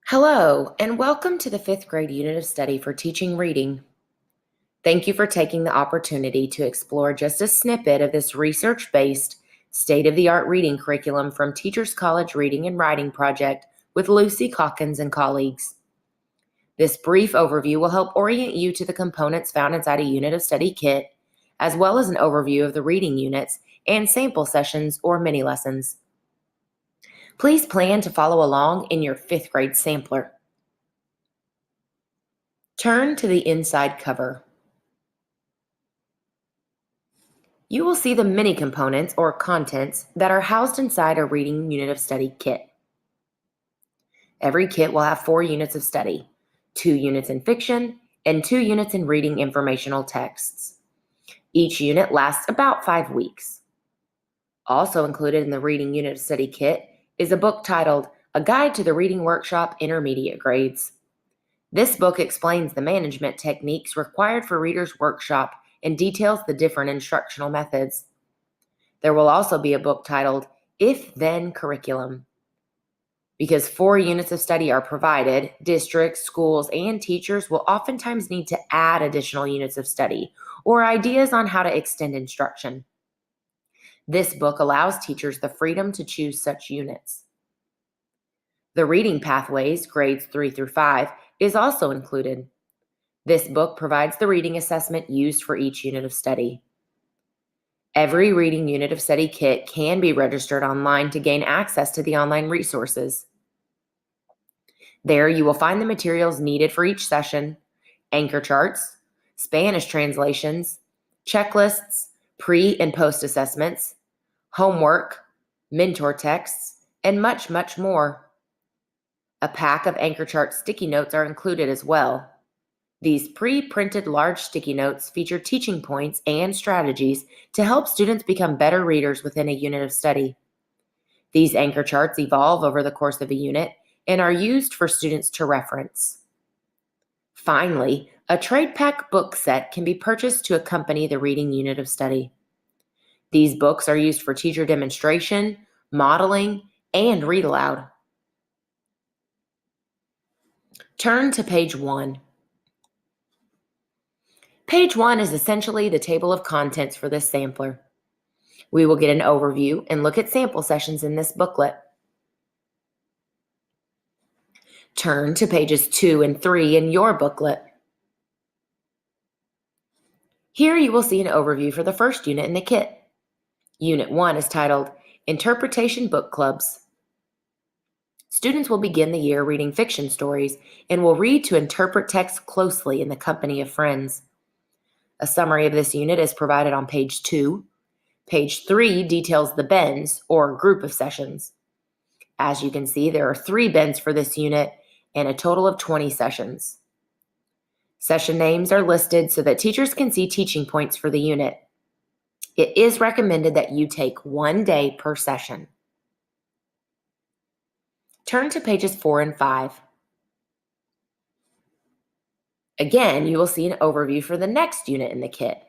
Hello, and welcome to the fifth grade unit of study for teaching reading. Thank you for taking the opportunity to explore just a snippet of this research-based, state-of-the-art reading curriculum from Teachers College Reading and Writing Project with Lucy Calkins and colleagues. This brief overview will help orient you to the components found inside a unit of study kit, as well as an overview of the reading units and sample sessions or mini lessons. Please plan to follow along in your fifth grade sampler. Turn to the inside cover. You will see the mini components or contents that are housed inside a reading unit of study kit. Every kit will have 4 units of study, 2 units in fiction and 2 units in reading informational texts. Each unit lasts about 5 weeks. Also included in the reading unit of study kit is a book titled A Guide to the Reading Workshop Intermediate Grades. This book explains the management techniques required for Reader's Workshop and details the different instructional methods. There will also be a book titled If-Then Curriculum. Because 4 units of study are provided, districts, schools, and teachers will oftentimes need to add additional units of study or ideas on how to extend instruction. This book allows teachers the freedom to choose such units. The Reading Pathways, grades 3 through 5, is also included. This book provides the reading assessment used for each unit of study. Every reading unit of study kit can be registered online to gain access to the online resources. There you will find the materials needed for each session, anchor charts, Spanish translations, checklists, pre- and post-assessments, homework, mentor texts, and much, much more. A pack of anchor chart sticky notes are included as well. These pre-printed large sticky notes feature teaching points and strategies to help students become better readers within a unit of study. These anchor charts evolve over the course of a unit and are used for students to reference. Finally, a trade pack book set can be purchased to accompany the reading unit of study. These books are used for teacher demonstration, modeling, and read aloud. Turn to page 1. Page 1 is essentially the table of contents for this sampler. We will get an overview and look at sample sessions in this booklet. Turn to pages 2 and 3 in your booklet. Here you will see an overview for the first unit in the kit. Unit 1 is titled Interpretation Book Clubs. Students will begin the year reading fiction stories and will read to interpret text closely in the company of friends. A summary of this unit is provided on page 2. Page 3 details the bends, or group of sessions. As you can see, there are 3 bends for this unit and a total of 20 sessions. Session names are listed so that teachers can see teaching points for the unit. It is recommended that you take 1 day per session. Turn to pages 4 and 5. Again, you will see an overview for the next unit in the kit.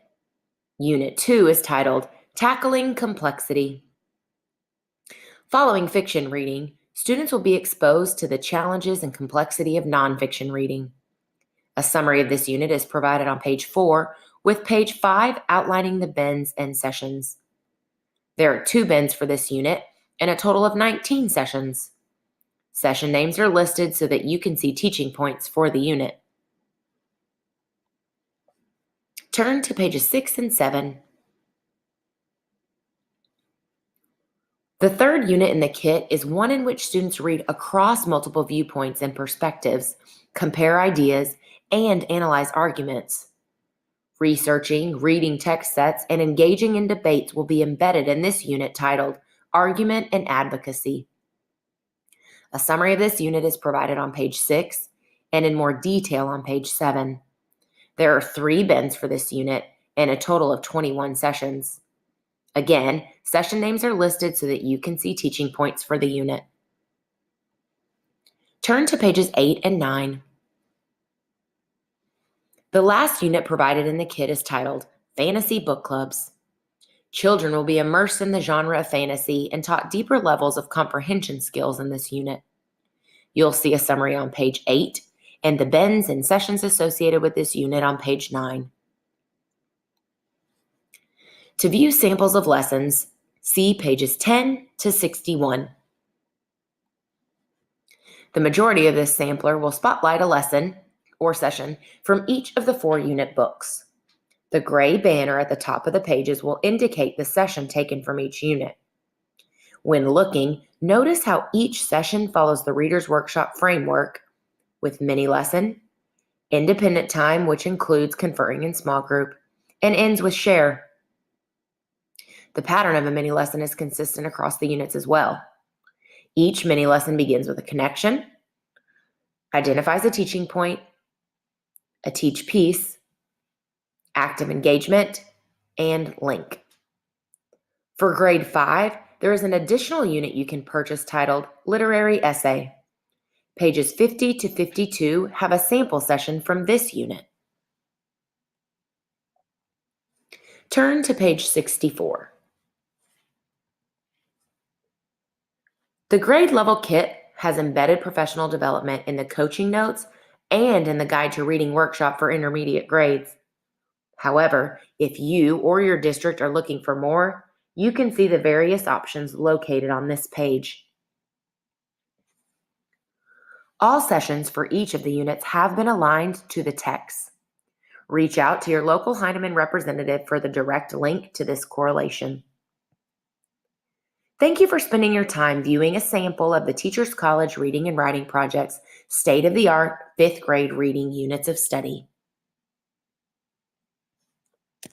Unit 2 is titled Tackling Complexity. Following fiction reading, students will be exposed to the challenges and complexity of nonfiction reading. A summary of this unit is provided on page 4, with page 5 outlining the bends and sessions. There are 2 bends for this unit and a total of 19 sessions. Session names are listed so that you can see teaching points for the unit. Turn to pages 6 and 7. The third unit in the kit is one in which students read across multiple viewpoints and perspectives, compare ideas, and analyze arguments. Researching, reading text sets, and engaging in debates will be embedded in this unit titled Argument and Advocacy. A summary of this unit is provided on page 6 and in more detail on page 7. There are 3 bends for this unit and a total of 21 sessions. Again, session names are listed so that you can see teaching points for the unit. Turn to pages 8 and 9. The last unit provided in the kit is titled Fantasy Book Clubs. Children will be immersed in the genre of fantasy and taught deeper levels of comprehension skills in this unit. You'll see a summary on page 8 and the bends and sessions associated with this unit on page 9. To view samples of lessons, see pages 10 to 61. The majority of this sampler will spotlight a lesson or session from each of the 4-unit books. The gray banner at the top of the pages will indicate the session taken from each unit. When looking, notice how each session follows the Reader's Workshop framework with mini lesson, independent time, which includes conferring in small group, and ends with share. The pattern of a mini lesson is consistent across the units as well. Each mini lesson begins with a connection, identifies a teaching point, a teach piece, active engagement, and link. For grade 5, there is an additional unit you can purchase titled Literary Essay. Pages 50 to 52 have a sample session from this unit. Turn to page 64. The grade level kit has embedded professional development in the coaching notes and in the Guide to Reading workshop for intermediate grades. However, if you or your district are looking for more, you can see the various options located on this page. All sessions for each of the units have been aligned to the text. Reach out to your local Heinemann representative for the direct link to this correlation. Thank you for spending your time viewing a sample of the Teachers College Reading and Writing Project's state-of-the-art 5th grade reading units of study.